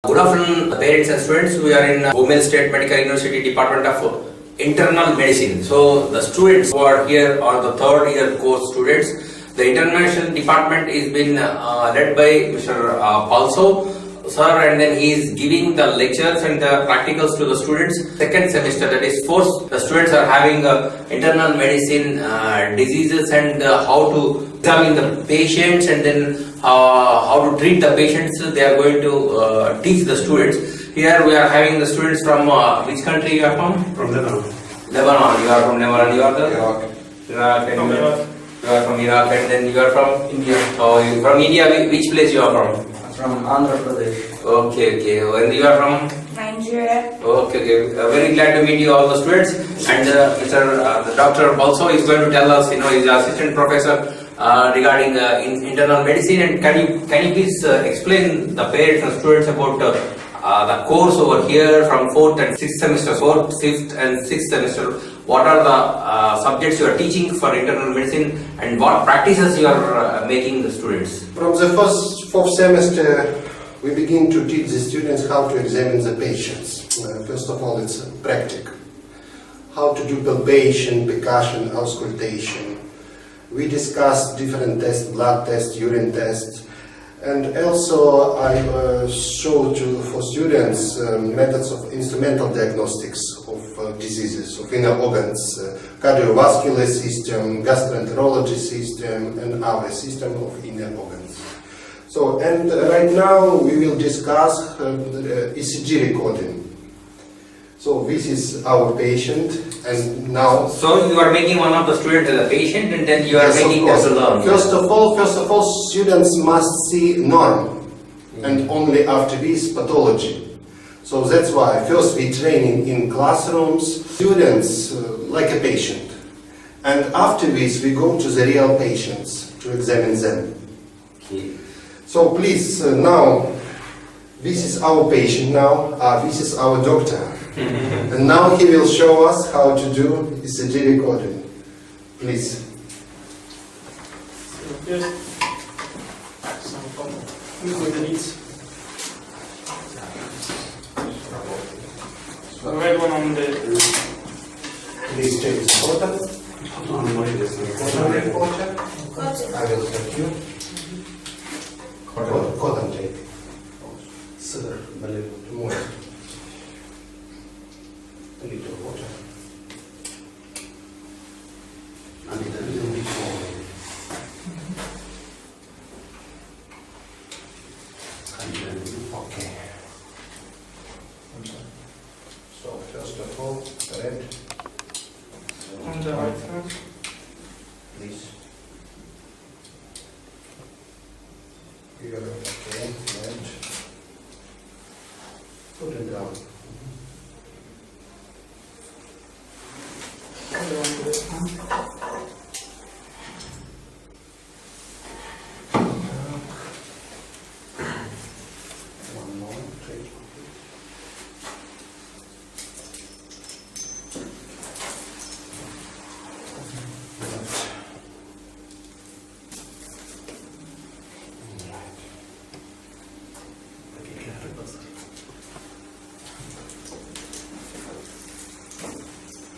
Good afternoon, parents and students. We are in Gomel State Medical University Department of Internal Medicine. So the students who are here are the third year course students. The international department is been led by Mr. Paltsau, sir, and then he is giving the lectures and the practicals to the students. Second semester, that is fourth, the students are having internal medicine diseases and how to examine the patients and then how to treat the patients. They are going to teach the students. Here we are having the students from which country you are from? From Lebanon. Lebanon. You are from Lebanon. You are the Iraq. Iraq. From Iraq. You are from Iraq, and then you are from India. Oh, you from India. Which place you are from? From Andhra Pradesh. Okay. And you are from Nigeria. Okay. Very glad to meet you all the students. And Mr. Dr. Paltsau is going to tell us. He's assistant professor regarding internal medicine. And can you please explain the parents and students about the course over here from 4th and 6th semester, 4th, 5th and 6th semester? What are the subjects you are teaching for internal medicine and what practices you are making the students? From the fourth semester, we begin to teach the students how to examine the patients. First of all, it's practical. How to do palpation, percussion, auscultation. We discuss different tests, blood tests, urine tests. And also I show for students methods of instrumental diagnostics of diseases, of inner organs, cardiovascular system, gastroenterology system, and our system of inner organs. So, and right now we will discuss ECG recording. So this is our patient, and now. So you are making one of the students as a patient, and then you are Yes, making them to learn. First of all, students must see norm, and only after this pathology. So that's why first we training in classrooms students like a patient, and after this we go to the real patients to examine them. Okay. So please now, this is our patient now. This is our doctor. And now he will show us how to do ECG recording. Please. The red one on the... Please take this photo. I will help you. Cotton tape. Sir, more. A little water. And a little bit more. And then, okay. So first of all, red. On the right hand. Please. Here, okay, red. Put it down. One more, take.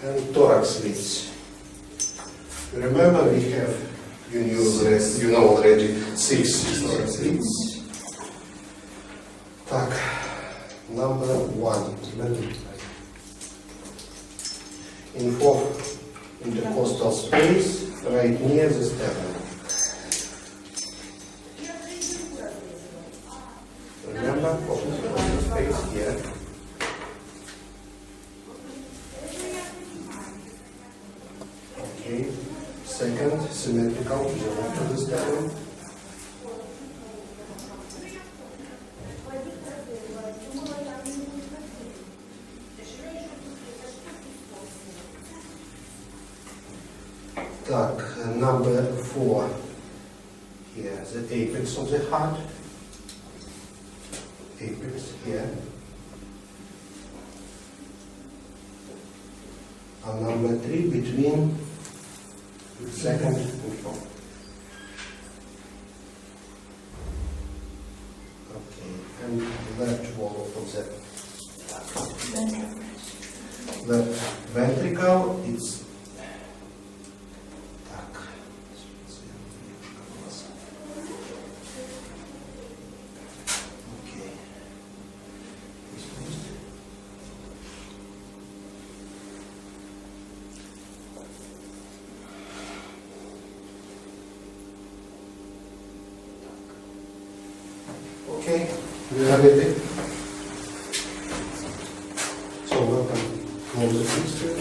And thorax slits. Remember, we have, you know already, 6 thorax slits. Так, number 1. In fourth intercostal space, right near the sternum. Remember, fourth intercostal space here. Okay. Second, symmetrical to the left of the sternum. Так, number 4. Here, the apex of the heart. Apex here. And number 3 between second and fourth. Okay. and left wall of the left ventricle. It's okay. Okay, you have it. So welcome. Close the picture.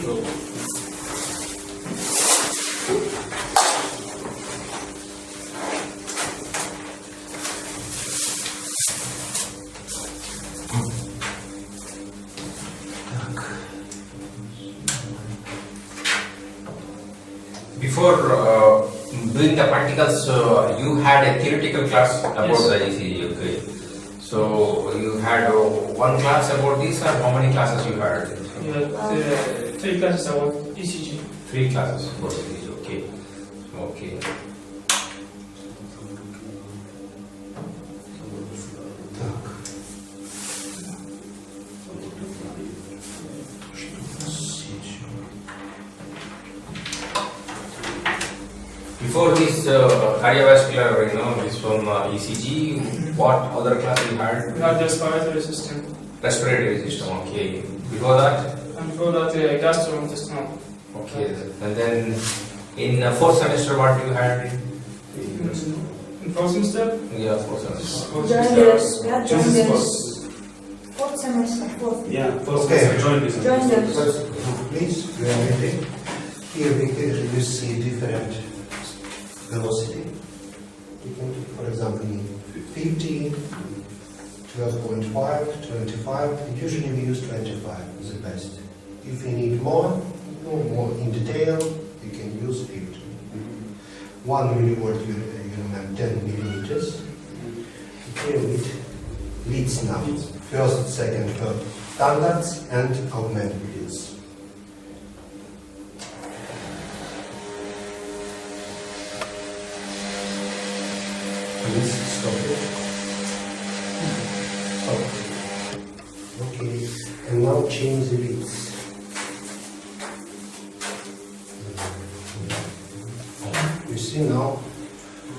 Before doing the practicals, you had a theoretical class about Yes. the ECG. Okay. So you had one class about this, or how many classes you had? You had 3 classes about ECG. 3 classes about ECG. Okay. Okay. Before this cardiovascular, this from ECG, what other class you had? We had respiratory system. Respiratory system, okay. Before that? And before that, gastrointestinal. Okay. And then in 4th semester, what you had? In fourth semester? Yeah, 4th semester. Joiners, we had This is joiners. Fourth semester, fourth. Yeah, first Okay. joiners. Joiners. Please, we are ready. Here you see different velocity. You can, for example, 50, 12.5, 25. Usually we use 25 as the best. If you need more in detail, you can use 50. 1 milliwatt, you remember 10 millimeters. Okay, with leads now. First, second, third standards and augmented leads. Please stop it. Stop. Okay, and now change the leads. You see now,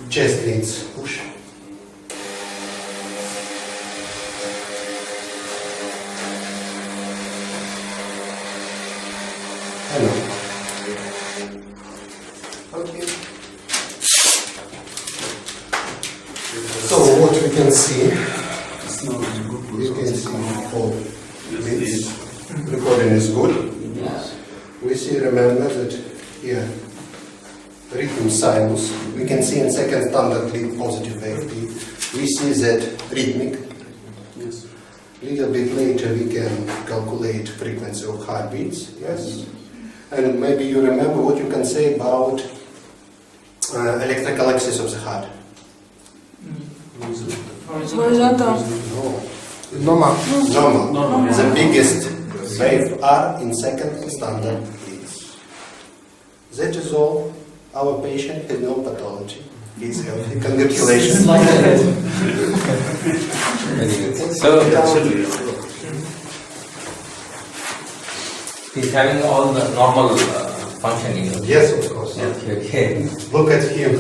chest leads, push. Hello. Okay. So what we can see, you can see all leads. Recording is good. We see, remember that here, rhythm sinus. We can see in second standard lead positive AFP. We see that rhythmic. Yes. Little bit later we can calculate frequency of heartbeats. Yes. And maybe you remember what you can say about electrical axis of the heart. Horizontal. No. Normal. Normal. The biggest wave are in second standard leads. That is all. Our patient has no pathology. He's healthy. Congratulations. So he's having all the normal functioning. Yes, of course. Okay. Look at him.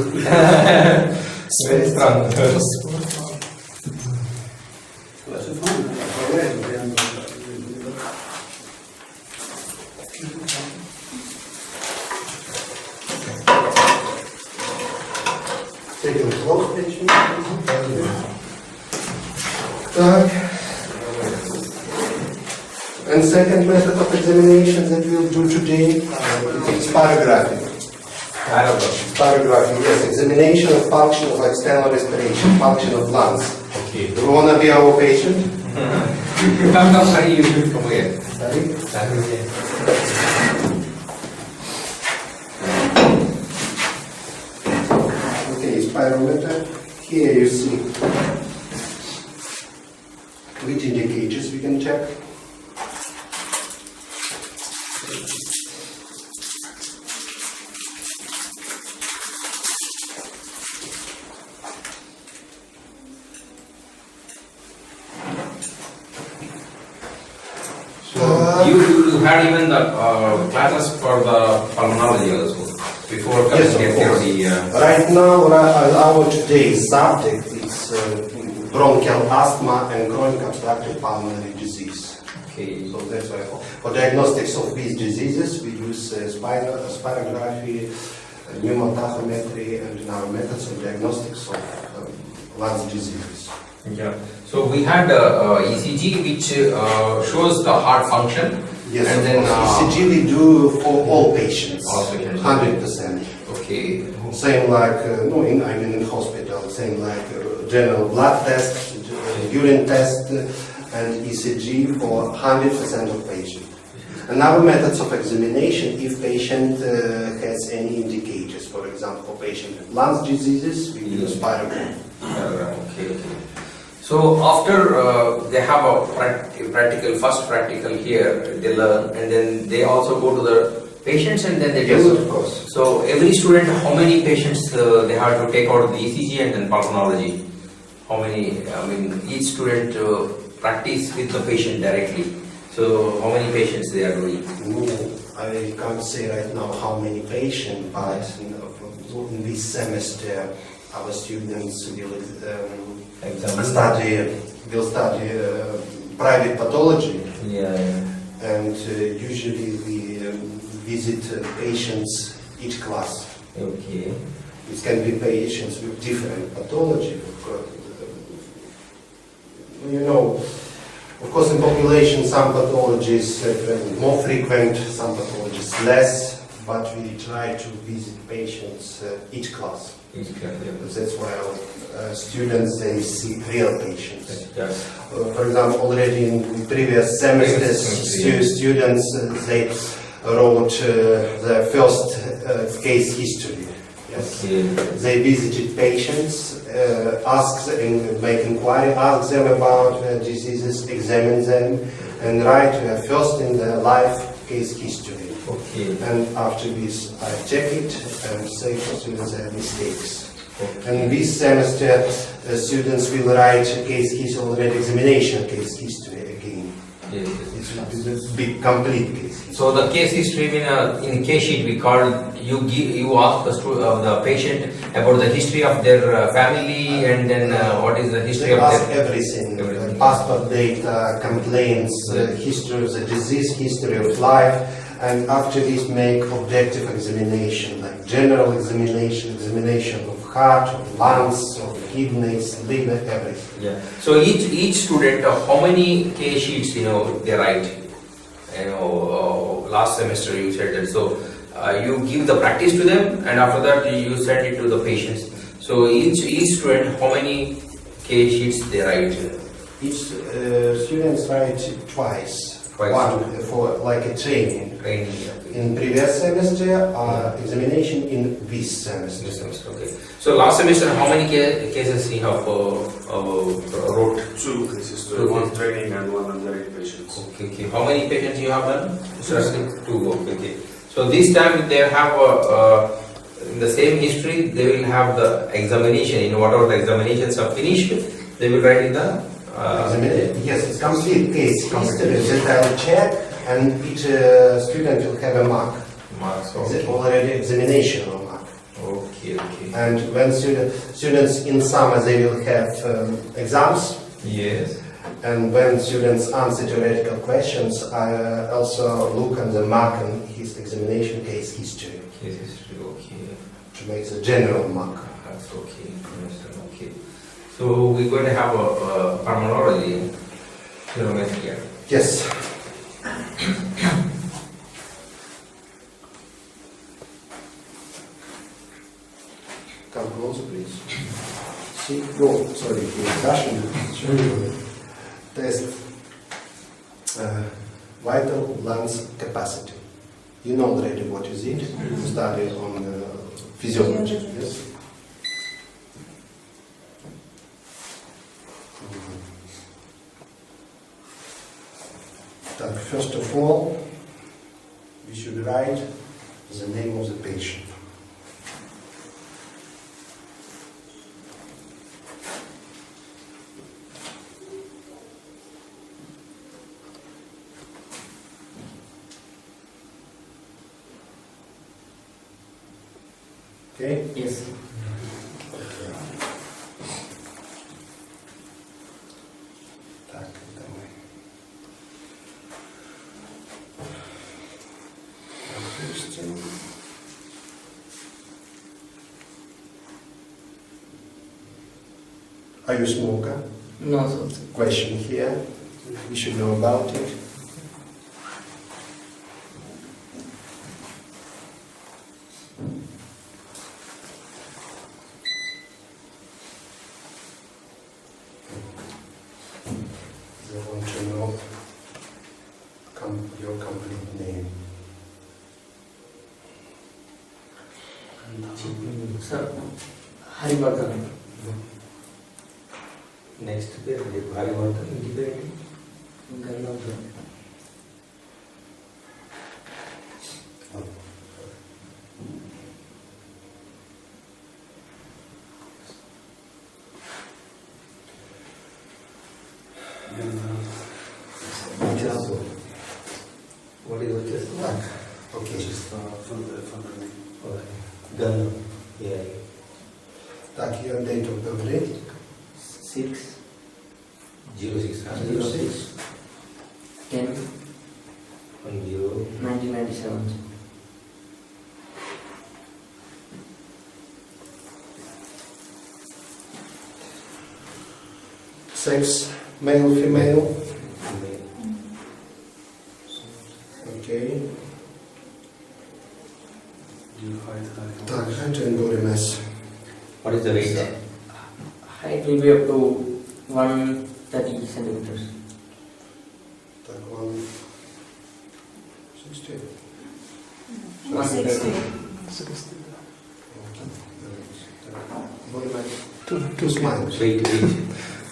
Very strong. Take a close patient. Так. And second method of examination that we'll do today is pyrography. Pyrography, yes, examination of function of external respiration, function of lungs. Okay. Do you want to be our patient? Come, sorry, you should come here. Sorry? Okay, spirometer. Here you see which indicators we can check. You had even the classes for the pulmonology also before coming Yes, of here course. for the. Right now, our today's subject is bronchial asthma and chronic obstructive pulmonary disease. Okay. So that's why for diagnostics of these diseases, we use spirography, pneumotachymetry, and our methods of diagnostics of lungs diseases. Yeah. So we had ECG, which shows the heart function. Yes, and of then course. ECG we do for all patients, All patients. 100%. Okay. Same like, no, in hospital, same like general blood test, urine test, and ECG for 100% of patients. And our methods of examination, if patient has any indicators, for example, for patient with lungs diseases, we use spirogram. Okay. So after they have a first practical here, they learn, and then they also go to the patients, and then they Yes, do. of course. So every student, how many patients they have to take out the ECG and then pulmonology? How many? I mean, each student practice with the patient directly. So how many patients they are doing? I can't say right now how many patients, but in this semester our students will study private pathology. Yeah. And usually we visit patients each class. Okay. It can be patients with different pathology. Of course, in population, some pathologies more frequent, some pathologies less, but we try to visit patients each class. That's why our students, they see real patients. Yes. For example, already in previous semesters, students, they wrote their first case history. Yes. Okay. They visited patients, asked and make inquiry, ask them about their diseases, examine them, and write first in their life case history. Okay. And after this, I check it and say for students their mistakes. And this semester, students will write case history, already examination case history again. Yes. It will be big, complete case history. So the case history in case sheet we call you ask the patient about the history of their family, and then what is the history They of ask their everything, passport data, complaints, history of the disease, history of life, and after this make objective examination, like general examination, examination of heart, of lungs, of kidneys, liver, everything. Yeah. So each student, how many case sheets they write? Last semester you said that. So you give the practice to them, and after that you send it to the patients. So each student, how many case sheets they write? Each students write twice. One for like a training. In previous semester, examination in this semester. This semester, okay. So last semester, how many cases you have wrote? 2 cases, Two one cases. training and one undergraduate patients. Okay. How many patients you have done? 2. Okay. So this time they have in the same history, they will have the examination. Whatever the examinations are finished, they will write in the. Yes, it's complete case history that I'll check, and each student will have a mark. Marks. It's Okay. already examination mark. Okay. And when students in summer, they will have exams, Yes. and when students answer theoretical questions, I also look at the mark in his examination case history Case history. Okay. to make the general mark. That's okay. Understand. Okay. So we're going to have a pulmonology here. Yes. Come closer, please. See, no, sorry, Russian. Test vital lungs capacity. You know already what is it. You study on physiology. Yes. First of all, we should write the name of the patient. Okay? Yes. Так, давай. Допустим. Are you a smoker? No, sir. Question here. We should know about it. They want to know your complete name. Sir, Haribardhan. Next పేరు భార్యవర్ధన్ ఇంటి పేరు Gannavardhan. What is వచ్చేస్తుంది Okay. గన్ Так, your date of birth. 6 06 06 10 10 1997. Sex, male, female. Okay. Так, height and body mass. What is the weight Height will be up to 130 centimeters. Так, 160. 130. Body mass. Two smiles. Weight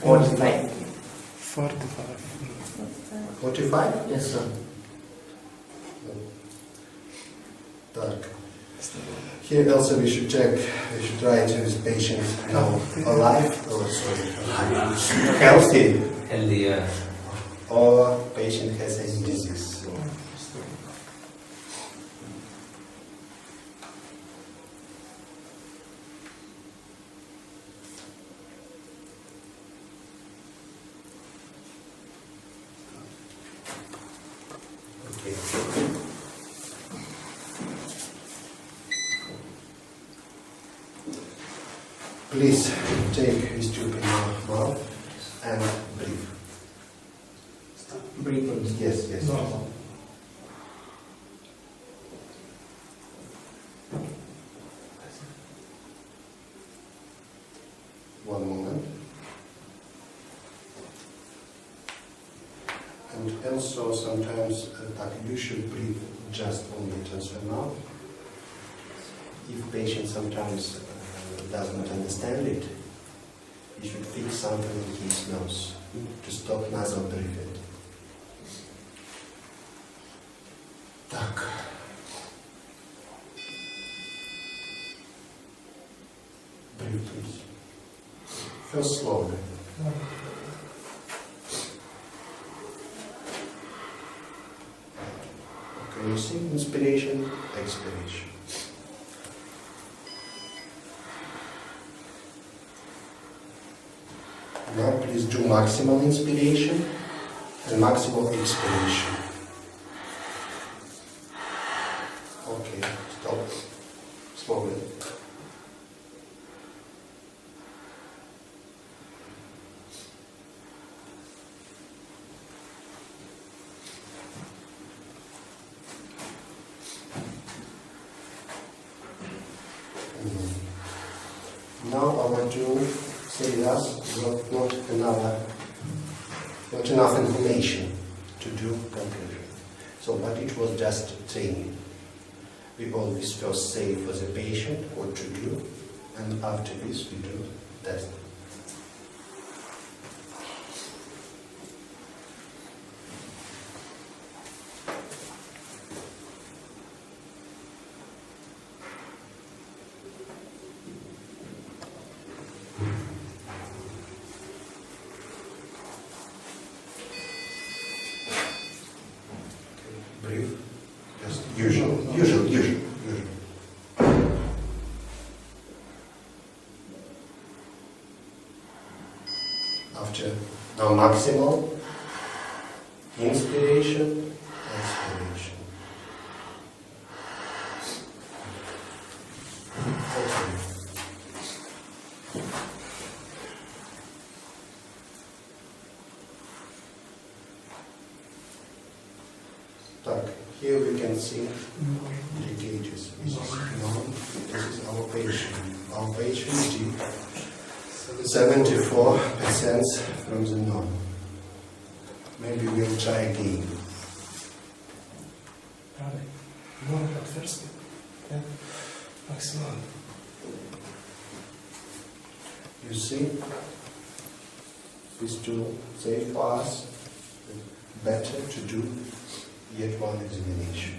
45. 45? Yes, sir. Так. Here also we should check, we should try to this patient now alive or sorry, healthy healthy or patient has any disease. Okay. Please take this tube in your mouth and breathe. Breathe in. Yes, yes. One moment. And also sometimes you should breathe just only transfer mouth. If patient sometimes doesn't understand it, you should fix something in his nose to stop nasal breathing. Так. Breathe, please. First slowly. Okay, you see inspiration, expiration. Now please do maximal inspiration and maximal expiration. Okay, stop. Slowly. Now I want to say that not enough information to do conclusion. So, but it was just training. We always first say for the patient what to do, and after this we do test. Breathe. Just usual. After now maximal, inspiration, expiration. Okay. Так, here we can see the gauges. This is norm. This is our patient. Our patient did 74% from the norm. Maybe we'll try again. No, at first. Yeah. Excellent. You see, these two say for us better to do yet one examination.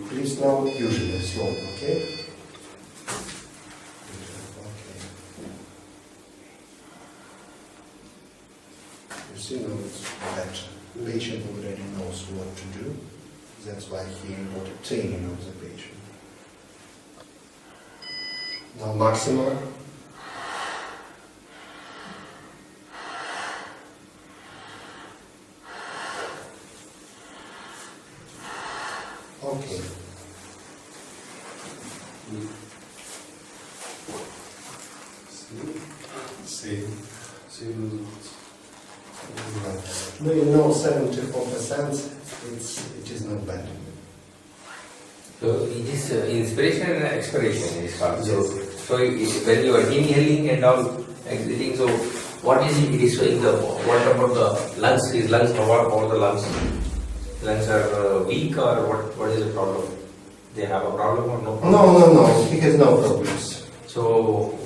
Please now usually slow, okay? Okay. You see now it's better. The patient already knows what to do. That's why he got a training of the patient. Now maximal. Okay. Same results. Right. No, you know, 74%, it is not bad. So it is inspiration and expiration is called. So, Yes. so when you are inhaling and all exiting, so what is it? It is showing the what about the lungs? His lungs, what about the lungs? Lungs are weak or what is the problem? They have a problem or no problem? No, he has no problems. So,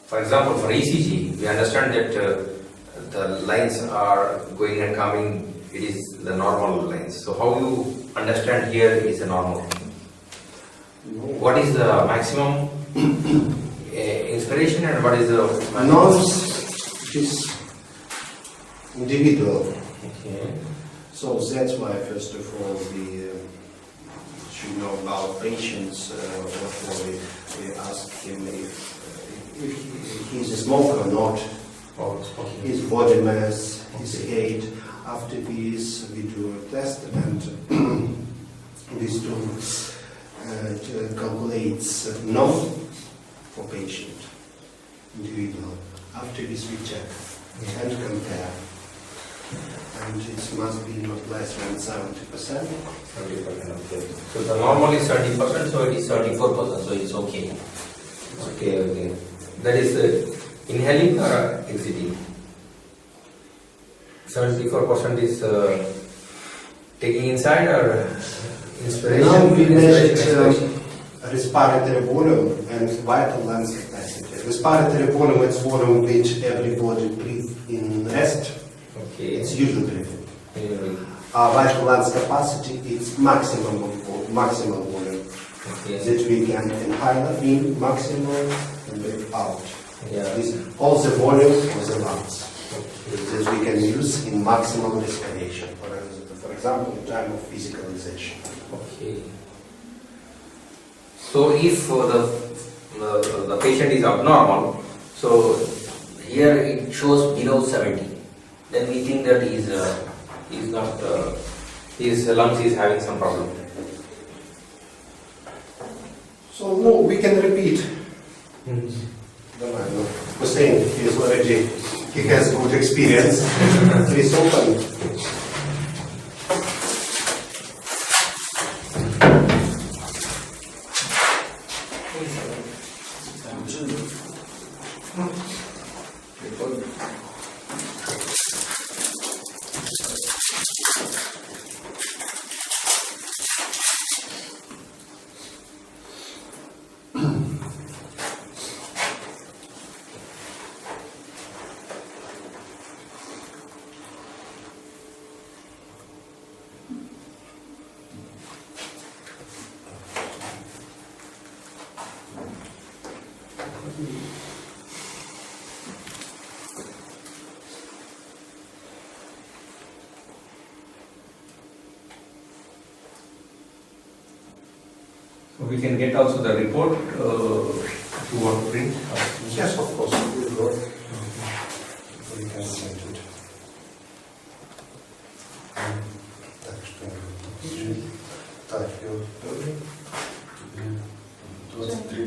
for example, for ECG, we understand that the lines are going and coming. It is the normal lines. So how you understand here it is a normal? What is the maximum inspiration and what is the maximum? Noise is individual. Okay. So that's why, first of all, we should know about patients. Therefore, we ask him if he is a smoker or not, his body mass, his height. After this, we do a test and this tool calculates norm for patient, individual. After this, we check and compare. And it must be not less than 70%. 70%, okay. So the normal is 30%, so it is 34%, so it's okay. Okay. That is inhaling or exiting? 74% is taking inside or inspiration? Now we measured expiration? respiratory volume and vital lungs capacity. Respiratory volume is volume which everybody breathes in rest. Okay. It's usually breathing. Anyway. Vital lungs capacity is maximum volume. Okay. That we can inhale in maximum and breathe out. Yeah. This all the volume of the lungs Okay. that we can use in maximum respiration. For example, in time of physicalization. Okay. So if the patient is abnormal, so here it shows below 70, then we think that he is not his lungs is having some problem. So no, we can repeat. Hussein, he has good experience. Please open. We can get also the report if you want to print. Yes, of course, we'll go. We can send it. Так что, так, я тоже. 23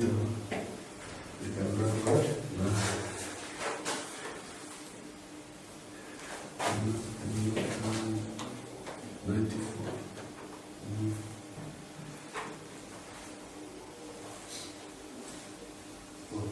Вот.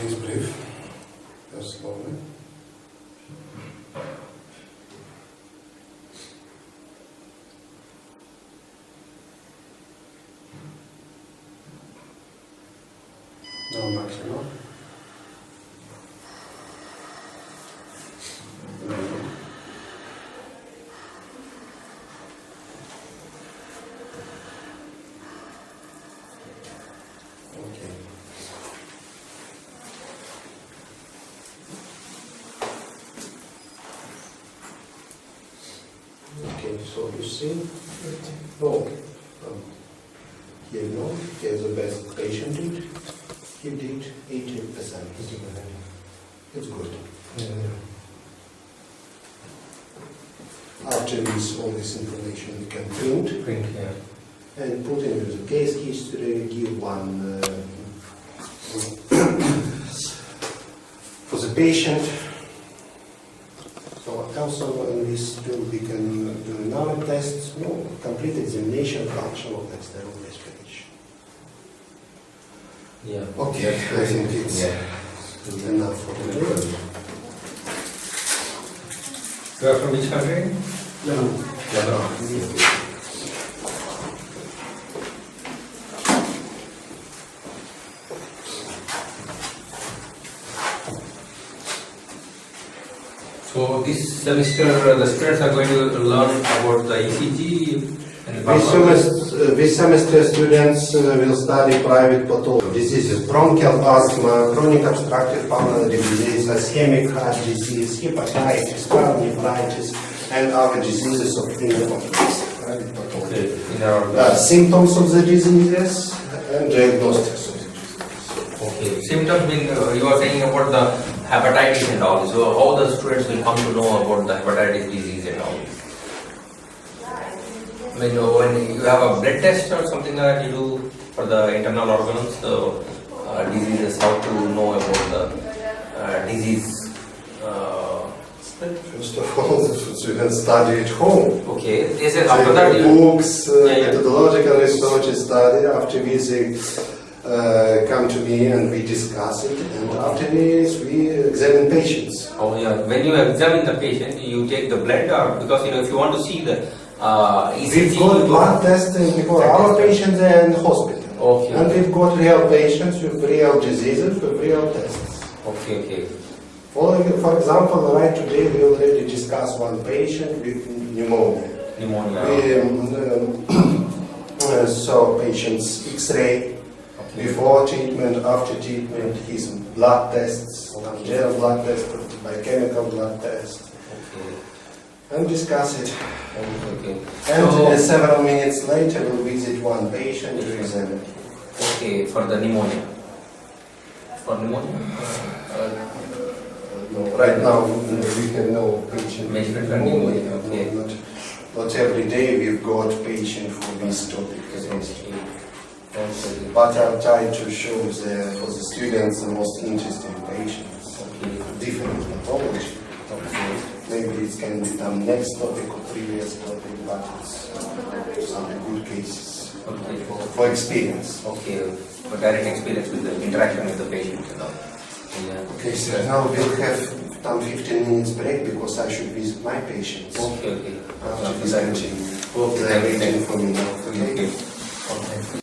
Please brief. Just slowly. No maximum. Okay. Okay, so you see, oh, here no, here's the best patient did. He did 80%. It's good. After this, all this information we can print Print, yeah. and put into the case history, give one for the patient. So also in this tool we can do another test, complete examination functional external respiration. Yeah. Okay, I think it's enough for today. You are from which country? Lebanon. So this semester the students are going to learn about the ECG and This semester students will study private pathology diseases, bronchial asthma, chronic obstructive pulmonary disease, ischemic heart disease, hepatitis, nephritis, and other diseases of inner organs. Private pathology. Symptoms of the diseases and diagnostics of the diseases. Okay. Symptoms mean you are saying about the hepatitis and all. So how the students will come to know about the hepatitis disease and all? I mean, when you have a blood test or something that you do for the internal organs, the diseases, how to know about the disease? First of all, the students study at home. Okay. Yes, after that Take you... books, methodological research study. After this, they come to me and we discuss it. And after this, we examine patients. Oh yeah. When you examine the patient, you take the blood, or because if you want to see the ECG. We've got blood testing for our patients and hospital. Okay. And we've got real patients with real diseases, with real tests. Okay. For example, right today we already discussed one patient with pneumonia. We saw patient's X-ray before treatment, after treatment, his blood tests, gel blood test, biochemical blood test, and discuss it. Okay. And So, several minutes later, we'll visit one patient to examine. okay, for the pneumonia. For pneumonia? No, right now we can know patient Patient for pneumonia, okay. Not every day we've got patient for this topic. Okay. But I'll try to show for the students the most interesting patients, different pathology. Okay. Maybe it can be done next topic or previous topic, but it's some good cases Okay. for experience. Okay. For direct experience with the interaction with the patient and all. Yeah. Okay, so now we'll have 15 minutes break because I should visit my patients. Okay. After this meeting. Okay. They're waiting for me now. Okay. Okay.